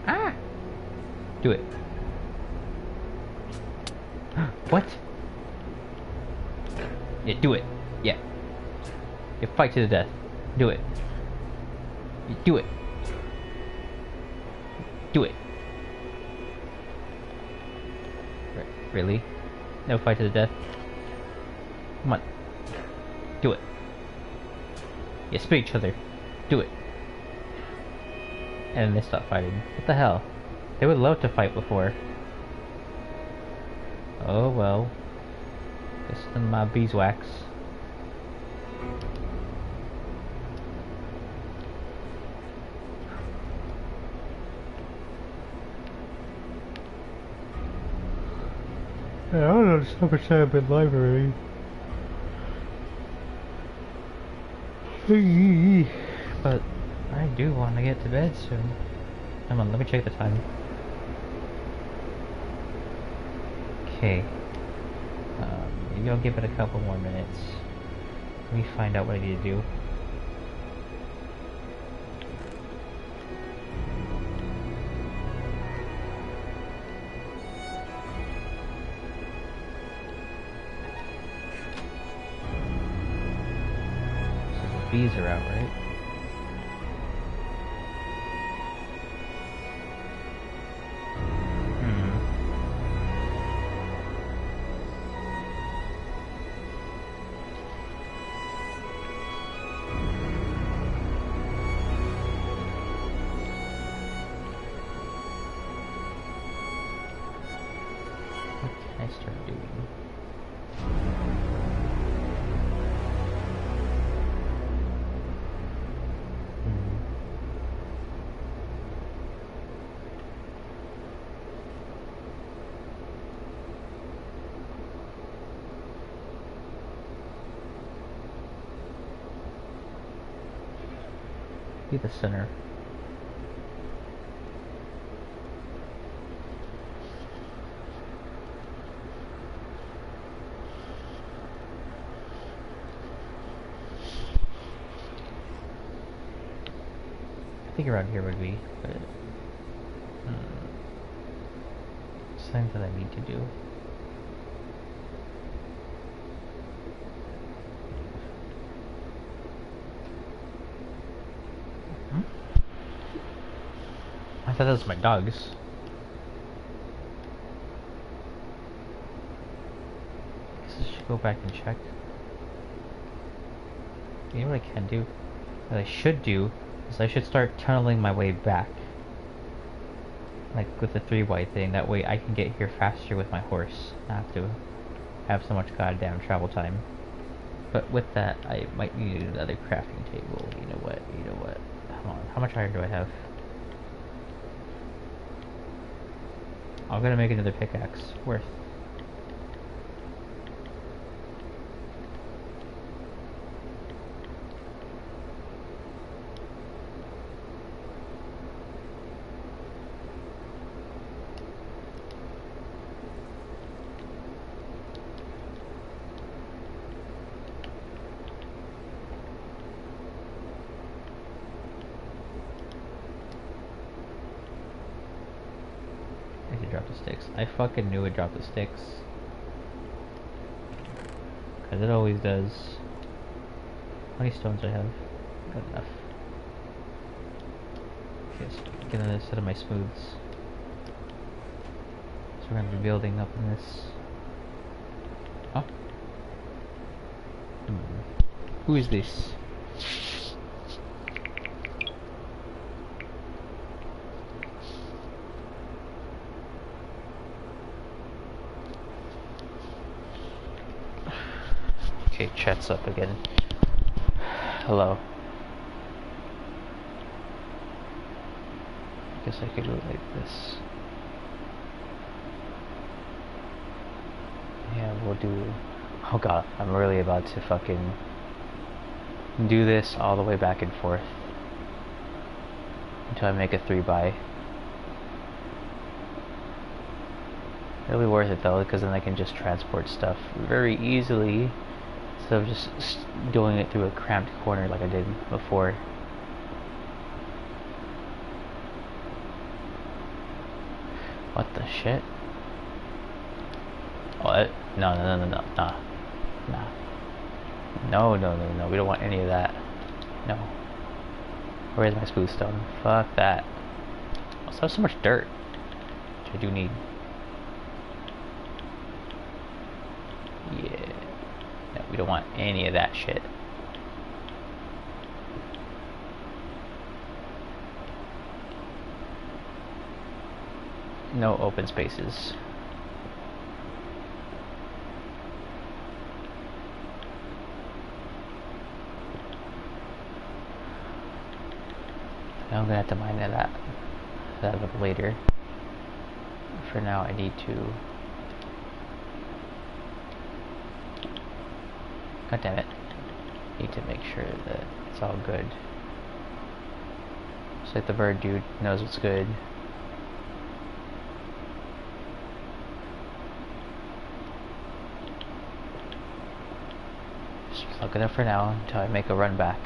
Ah! Do it. What? Yeah, do it. Yeah. Yeah, fight to the death. Do it. Yeah, do it. Do it. Really? No fight to the death? Come on. Do it. Yeah, spit each other. Do it. And then they stop fighting. What the hell? They would love to fight before. Oh well. Just my beeswax. Yeah, I don't know, just never say I've been library. But I do want to get to bed soon. Come on, let me check the time. Okay. Maybe I'll give it a couple more minutes. Let me find out what I need to do. bees are out, right? What can I start doing? Be the center. I think around here would be, but something that I need to do. I thought that was my dogs. Guess I should go back and check. You know what I can do? What I should do is I should start tunneling my way back. Like with the 3-way thing, that way I can get here faster with my horse. Not have to have so much goddamn travel time. But with that, I might need another crafting table. You know what? Hold on. How much iron do I have? I'm gonna make another pickaxe. Worth. I could drop the sticks. I fucking knew it dropped the sticks. Cause it always does. How many stones do I have? Good enough. Okay, so get another set of my smooths. So we're gonna be building up in this. Oh. Who is this? Okay, chat's up again. Hello. I guess I could do it like this. Yeah, we'll do... Oh god, I'm really about to fucking do this all the way back and forth until I make a 3-by. It'll be worth it though, because then I can just transport stuff very easily instead of just doing it through a cramped corner like I did before. What the shit? What? No, we don't want any of that. No. Where's my smooth stone? Fuck that. Also have so much dirt, which I do need. Yeah. No, we don't want any of that shit. No open spaces. I'm gonna have to mine that up later. For now, I need to. God damn it! Need to make sure that it's all good. Just like the bird dude knows what's good. Just plug it up for now until I make a run back.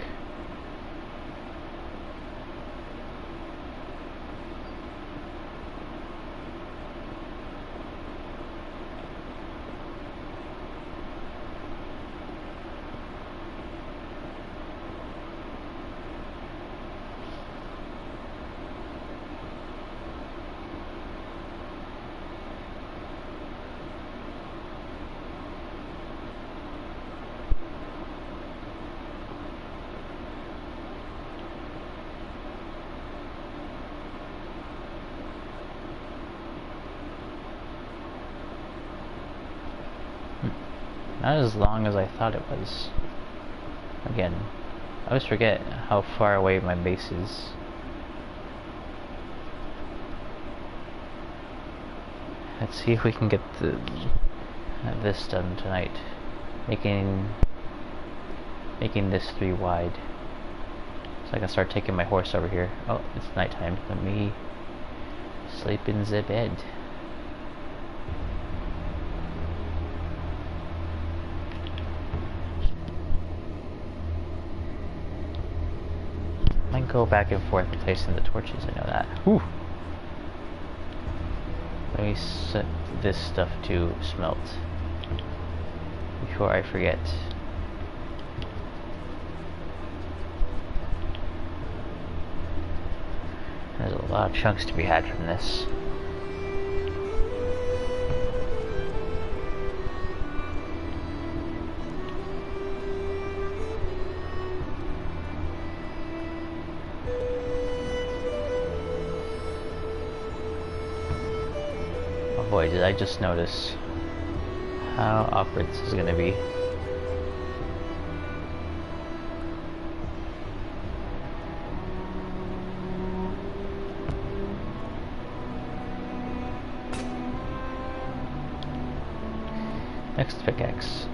Not as long as I thought it was. Again, I always forget how far away my base is. Let's see if we can get this done tonight. Making this 3 wide. So I can start taking my horse over here. Oh, it's nighttime. Let me sleep in the bed. I can go back and forth placing the torches, I know that. Whew. Let me set this stuff to smelt before I forget. There's a lot of chunks to be had from this. Oh boy, did I just notice how awkward this is gonna be. Next pickaxe.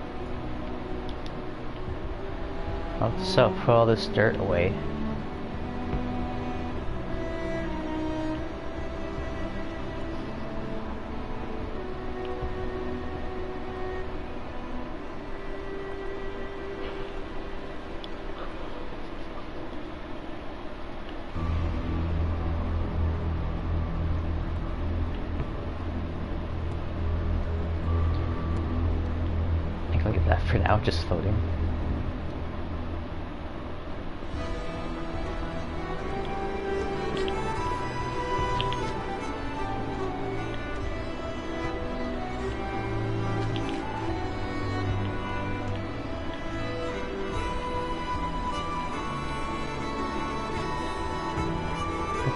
So put all this dirt away. I'll leave that for now, just floating.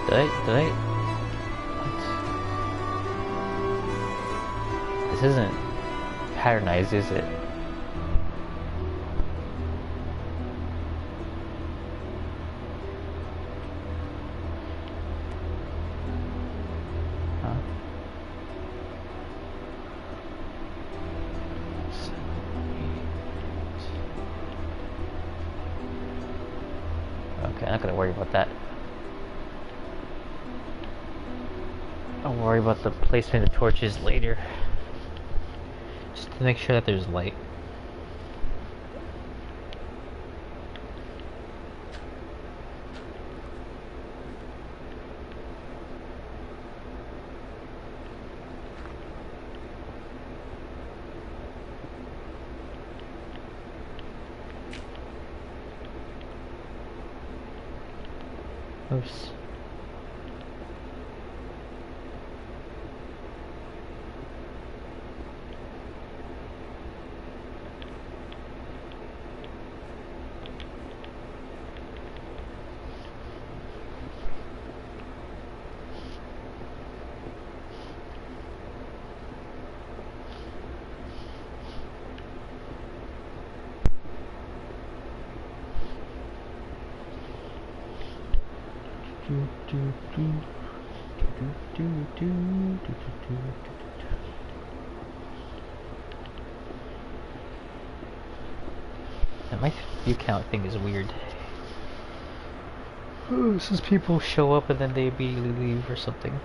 Did I? What? This isn't patternized, is it? Okay, I'm not gonna worry about that. I'll worry about the placement of torches later. Just to make sure that there's light. Oops. And my view count thing is weird. Since people show up and then they immediately leave or something.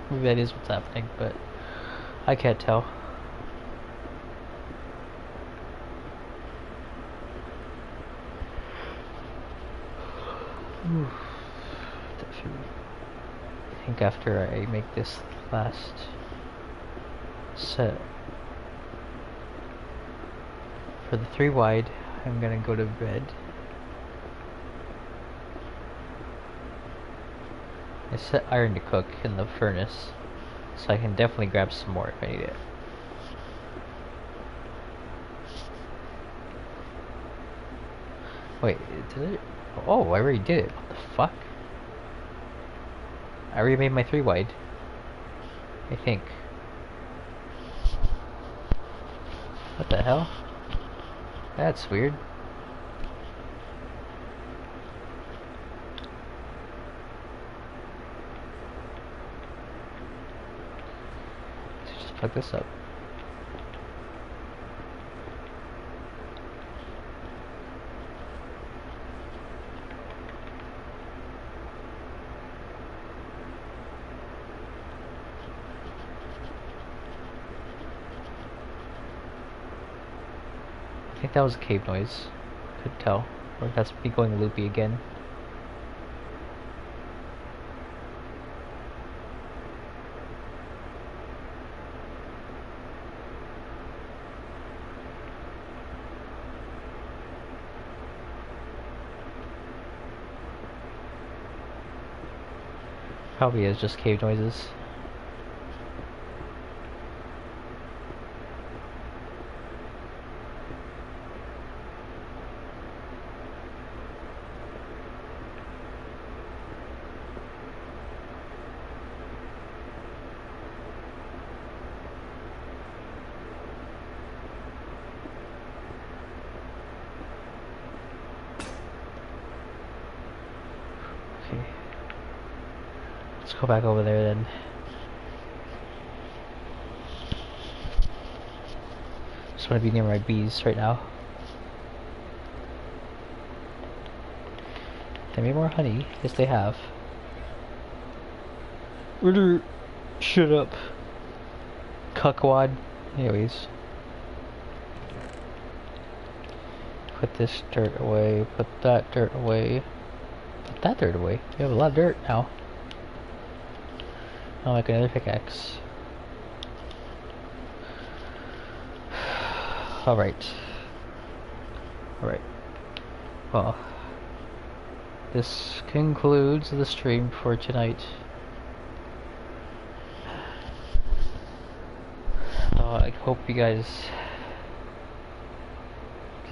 Maybe that is what's happening, but I can't tell. I think after I make this last set for the 3 wide, I'm gonna go to bed. I set iron to cook in the furnace, so I can definitely grab some more if I need it. Wait, did it? Oh, I already did it. What the fuck? I already made my 3 wide. I think. What the hell? That's weird. Let's just plug this up. I think that was a cave noise. Couldn't tell. Or that's me going loopy again. Probably is just cave noises. Okay. Let's go back over there then. Just want to be near my bees right now. They made more honey. Yes, they have. Shut up. Cuckwad. Anyways. Put this dirt away. Put that dirt away. Put that dirt away. You have a lot of dirt now. I'll make another pickaxe. Alright. Alright. Well, this concludes the stream for tonight. I hope you guys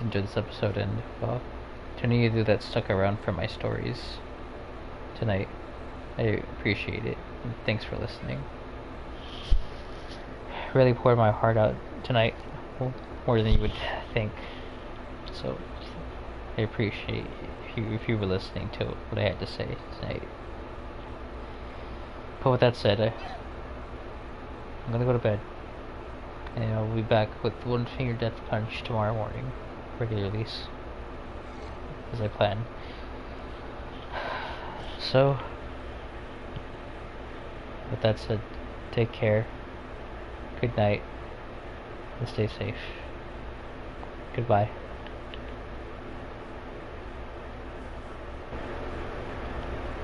enjoyed this episode, and to any of you that stuck around for my stories tonight, I appreciate it, and thanks for listening. Really poured my heart out tonight, more than you would think, so I appreciate if you were listening to what I had to say tonight. But with that said, I'm gonna go to bed, and I'll be back with One Finger Death Punch tomorrow morning, regular release, as I planned. So, with that said, take care, good night, and stay safe. Goodbye.